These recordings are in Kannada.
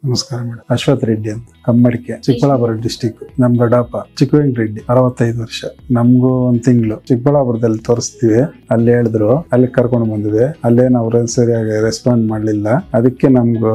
ನಮಸ್ಕಾರ ಮೇಡಮ್. ಅಶ್ವಥ್ ರೆಡ್ಡಿ ಅಂತ, ಕಮ್ಮಡಿಕೆ, ಚಿಕ್ಕಬಳ್ಳಾಪುರ ಡಿಸ್ಟಿಕ್. ನಮ್ ದೊಡ್ಡಪ್ಪ ಚಿಕ್ಕವೆಂಕರೆಡ್ಡಿ, 65 ವರ್ಷ. ನಮ್ಗೂ 1 ತಿಂಗಳು ಚಿಕ್ಕಬಳ್ಳಾಪುರದಲ್ಲಿ ತೋರಿಸ್ತೀವಿ, ಅಲ್ಲಿ ಹೇಳಿದ್ರು, ಅಲ್ಲಿ ಕರ್ಕೊಂಡು ಬಂದ್ವಿ. ಅಲ್ಲೇನು ಅವ್ರ ಸರಿಯಾಗಿ ರೆಸ್ಪಾಂಡ್ ಮಾಡ್ಲಿಲ್ಲ. ಅದಕ್ಕೆ ನಮ್ಗೂ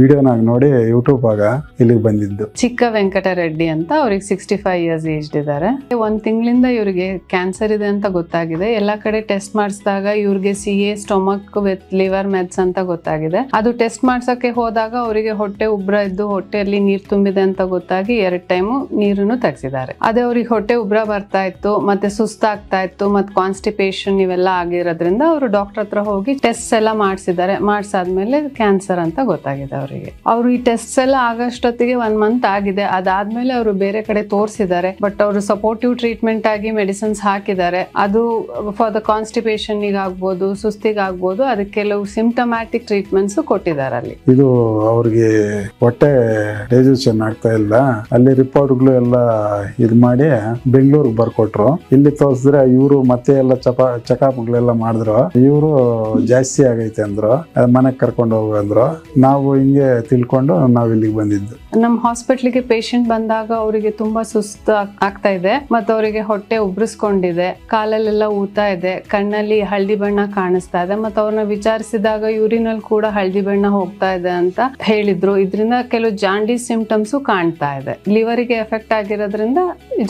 ವಿಡಿಯೋನಾಗ ನೋಡಿ ಯೂಟ್ಯೂಬ್ ಆಗ ಇಲ್ಲಿಗೆ ಬಂದಿದ್ದು. ಚಿಕ್ಕ ವೆಂಕಟರೆಡ್ಡಿ ಅಂತ, ಅವ್ರಿಗೆ 65 ಇಯರ್ಸ್ ಏಜ್ ಇದ್ದಾರೆ. 1 ತಿಂಗಳಿಂದ ಇವ್ರಿಗೆ ಕ್ಯಾನ್ಸರ್ ಇದೆ ಅಂತ ಗೊತ್ತಾಗಿದೆ. ಎಲ್ಲಾ ಕಡೆ ಟೆಸ್ಟ್ ಮಾಡಿಸಿದಾಗ ಇವ್ರಿಗೆ CA stomach with liver meds ಅಂತ ಗೊತ್ತಾಗಿದೆ. ಅದು ಟೆಸ್ಟ್ ಮಾಡ್ಸಕ್ಕೆ ಹೋದಾಗ ಅವರಿಗೆ ಹೊಟ್ಟೆ ಉಬ್ರ ಇದ್ದು ಹೊಟ್ಟೆಯಲ್ಲಿ ನೀರ್ ತುಂಬಿದೆ ಅಂತ ಗೊತ್ತಾಗಿ 2 ಟೈಮು ನೀರನ್ನು ತೆಗ್ಸಿದ್ದಾರೆ. ಅದೇ ಅವ್ರಿಗೆ ಹೊಟ್ಟೆ ಉಬ್ರ ಬರ್ತಾ ಇತ್ತು, ಮತ್ತೆ ಸುಸ್ತಾಗ್ತಾ ಇತ್ತು, ಮತ್ತೆ ಕಾನ್ಸ್ಟಿಪೇಷನ್ ಇವೆಲ್ಲ ಆಗಿರೋದ್ರಿಂದ ಅವರು ಡಾಕ್ಟರ್ ಹತ್ರ ಹೋಗಿ ಟೆಸ್ಟ್ ಎಲ್ಲ ಮಾಡಿಸಿದ್ದಾರೆ. ಮಾಡ್ಸಾದ್ಮೇಲೆ ಕ್ಯಾನ್ಸರ್ ಅಂತ ಗೊತ್ತಾಗಿದೆ ಅವರಿಗೆ. ಅವರು ಈ ಟೆಸ್ಟ್ ಎಲ್ಲ ಆಗಷ್ಟೊತ್ತಿಗೆ 1 ಮಂತ್ ಆಗಿದೆ. ಅದಾದ್ಮೇಲೆ ಅವರು ಬೇರೆ ಕಡೆ ತೋರಿಸಿದ್ದಾರೆ. ಬಟ್ ಅವರು ಸಪೋರ್ಟಿವ್ ಟ್ರೀಟ್ಮೆಂಟ್ ಆಗಿ ಮೆಡಿಸಿನ್ಸ್ ಹಾಕಿದ್ದಾರೆ. ಅದು ಫಾರ್ ದ ಕಾನ್ಸ್ಟಿಪೇಷನ್ ಆಗ್ಬೋದು, ಸುಸ್ತಿಗಾಗ್ಬೋದು, ಅದಕ್ಕೆ ಕೆಲವು ಸಿಂಪ್ಟಮ್ಯಾಟಿಕ್ ಟ್ರೀಟ್ಮೆಂಟ್ಸ್ ಕೊಟ್ಟಿದ್ದಾರೆ ಅಲ್ಲಿ. ಇದು ಅವ್ರಿಗೆ ಹೊಟ್ಟೆ ಡೈಜೆಷನ್ ಆಗ್ತಾ ಇಲ್ಲ. ಅಲ್ಲಿ ರಿಪೋರ್ಟ್ಗಳು ಎಲ್ಲ ಇದು ಮಾಡಿ ಬೆಂಗಳೂರಿಗೆ ಬರ್ಕೊಟ್ರು. ಇಲ್ಲಿ ತೋರಿಸಿದ್ರೆ ಇವರು ಮತ್ತೆ ಎಲ್ಲ ಚೆಕಪ್ಗಳೆಲ್ಲ ಮಾಡಿದ್ರು. ಇವರು ಜಾಸ್ತಿ ಆಗೈತೆ ಅಂದ್ರು. ಮನೆಗೆ ಕರ್ಕೊಂಡು ಹೋಗಂದ್ರು. ನಾವು ಹಿಂಗೆ ತಿಳ್ಕೊಂಡು ನಾವ್ ಇಲ್ಲಿಗೆ ಬಂದಿದ್ದು. ನಮ್ಮ ಹಾಸ್ಪಿಟ್ಲಿಗೆ ಪೇಷಂಟ್ ಬಂದಾಗ ಅವರಿಗೆ ತುಂಬಾ ಸುಸ್ತು ಆಗ್ತಾ ಇದೆ, ಮತ್ತೆ ಅವರಿಗೆ ಹೊಟ್ಟೆ ಉಬ್ರಿಸ್ಕೊಂಡಿದೆ, ಕಾಲಲ್ಲೆಲ್ಲ ಊತಾ ಇದೆ, ಕಣ್ಣಲ್ಲಿ ಹಳದಿ ಬಣ್ಣ ಕಾಣಿಸ್ತಾ ಇದೆ. ಮತ್ತೆ ಅವ್ರನ್ನ ವಿಚಾರಿಸಿದಾಗ ಯೂರಿನಲ್ಲಿ ಕೂಡ ಹಳದಿ ಬಣ್ಣ ಹೋಗ್ತಾ ಇದೆ ಅಂತ ಹೇಳಿದ್ರು. ಇದರಿಂದ ಕೆಲವು ಜಾಂಡೀಸ್ ಸಿಂಪ್ಟಮ್ಸ್ ಕಾಣ್ತಾ ಇದೆ. ಲಿವರಿಗೆ ಎಫೆಕ್ಟ್ ಆಗಿರೋದ್ರಿಂದ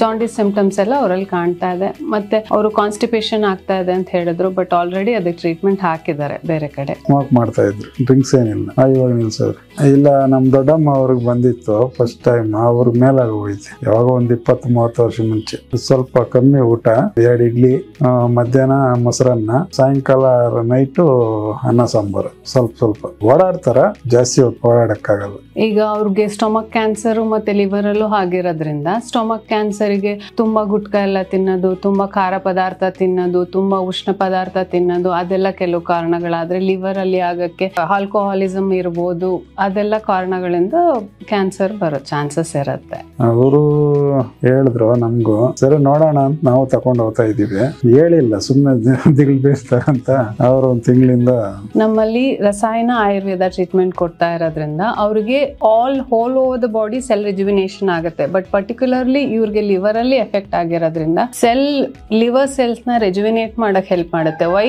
ಜಾಂಡೀಸ್ ಸಿಂಪ್ಟಮ್ಸ್ ಎಲ್ಲ ಅವರಲ್ಲಿ ಕಾಣ್ತಾ ಇದೆ. ಮತ್ತೆ ಅವರು ಕಾನ್ಸ್ಟಿಪೇಷನ್ ಆಗ್ತಾ ಇದೆ ಅಂತ ಹೇಳಿದ್ರು. ಬಟ್ ಆಲ್ರೆಡಿ ಅದಕ್ಕೆ ಟ್ರೀಟ್ಮೆಂಟ್ ಹಾಕಿದ್ದಾರೆ ಬೇರೆ ಕಡೆ. ಸ್ಮೋಕ್ ಮಾಡ್ತಾ ಇದ್ರು, ಡ್ರಿಂಕ್ಸ್ ಏನಿಲ್ಲ. ಇವಾಗ ನಿಲ್ಸೋರು ಇಲ್ಲ. ನಮ್ ದೊಡ್ಡಮ್ಮ ಅವ್ರಿಗೆ ಬಂದಿತ್ತು ಫಸ್ಟ್ ಟೈಮ್. ಅವ್ರಿಗೆ ಮೇಲಾಗ ಹೋಯ್ತು ಯಾವಾಗ 20-30 ವರ್ಷ ಮುಂಚೆ. ಸ್ವಲ್ಪ ಕಮ್ಮಿ ಊಟ, 2 ಇಡ್ಲಿ, ಮಧ್ಯಾಹ್ನ ಮೊಸರನ್ನ, ಸಾಯಂಕಾಲ ನೈಟು ಅನ್ನ ಸಾಂಬಾರು. ಸ್ವಲ್ಪ ಓಡಾಡ್ತಾರ, ಜಾಸ್ತಿ ಹೊತ್ತು ಓಡಾಡಕ್ಕಾಗಲ್ಲ. ಈಗ ಅವ್ರಿಗೆ ಸ್ಟೊಮಕ್ ಕ್ಯಾನ್ಸರ್ ಮತ್ತೆ ಲಿವರ್ ಅಲ್ಲೂ ಆಗಿರೋದ್ರಿಂದ ಸ್ಟೊಮಕ್ ಕ್ಯಾನ್ಸರ್ಗೆ ತುಂಬಾ ಗುಟ್ಕ ಎಲ್ಲ ತಿನ್ನೋದು, ತುಂಬಾ ಖಾರ ಪದಾರ್ಥ ತಿನ್ನೋದು, ತುಂಬಾ ಉಷ್ಣ ಪದಾರ್ಥ ತಿನ್ನೋದು, ಅದೆಲ್ಲ ಕೆಲವು ಕಾರಣಗಳಾದ್ರೆ ಲಿವರ್ ಅಲ್ಲಿ ಆಗಕ್ಕೆ ಆಲ್ಕೋಹಾಲಿಸಮ್ ಇರ್ಬೋದು. ಅದೆಲ್ಲ ಕಾರಣಗಳಿಂದ ಕ್ಯಾನ್ಸರ್ ಬರೋ ಚಾನ್ಸಸ್ ಇರುತ್ತೆ. ಅವರು ಹೇಳಿದ್ರು ನಮ್ಗೂ, ಸರಿ ನೋಡೋಣ ಅಂತ ನಾವು ತಗೊಂಡು ಹೋಗ್ತಾ ಇದೀವಿ. ಹೇಳಿಲ್ಲ, ಸುಮ್ಮನೆ ದಿಗ್ಲು ಬೀಳ್ತಾರಂತ. ಅವರು 1 ತಿಂಗಳಿಂದ ನಮ್ಮಲ್ಲಿ ರಸಾಯನ ಆಯುರ್ವೇದ ಟ್ರೀಟ್ಮೆಂಟ್ ಕೊಡ್ತಾ ಇರೋದ್ರಿಂದ ಅವ್ರಿಗೆ whole over the body cell rejuvenation ಆಗುತ್ತೆ. ಬಟ್ ಪರ್ಟಿಕ್ಯುಲರ್ಲಿ ಇವ್ರಿಗೆ ಲಿವರ್ ಅಲ್ಲಿ ಎಫೆಕ್ಟ್ ಆಗಿರೋದ್ರಿಂದ ಲಿವರ್ ಸೆಲ್ಸ್ ನ ರೆಜುವಿನೇಟ್ ಮಾಡಕ್ ಹೆಲ್ಪ್ ಮಾಡುತ್ತೆ. Why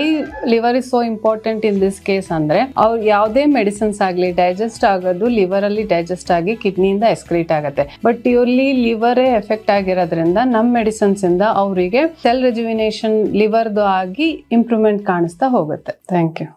liver is so important in this case ಅಂದ್ರೆ, ಅವ್ರು ಯಾವುದೇ ಮೆಡಿಸಿನ್ಸ್ ಆಗ್ಲಿ ಡೈಜೆಸ್ಟ್ ಆಗೋದು ಲಿವರ್ ಅಲ್ಲಿ ಡೈಜೆಸ್ಟ್ ಆಗಿ ಕಿಡ್ನಿಯಿಂದ ಎಕ್ಸ್ಕ್ರೀಟ್ ಆಗುತ್ತೆ. ಬಟ್ ಇವ್ರಲ್ಲಿ ಲಿವರೇ ಎಫೆಕ್ಟ್ ಆಗಿರೋದ್ರಿಂದ ನಮ್ಮ ಮೆಡಿಸಿನ್ಸ್ ಇಂದ ಅವರಿಗೆ ಸೆಲ್ ರೆಜುವಿನೇಷನ್ ಲಿವರ್ದು ಆಗಿ ಇಂಪ್ರೂವ್ಮೆಂಟ್ ಕಾಣಿಸ್ತಾ ಹೋಗುತ್ತೆ. Thank you.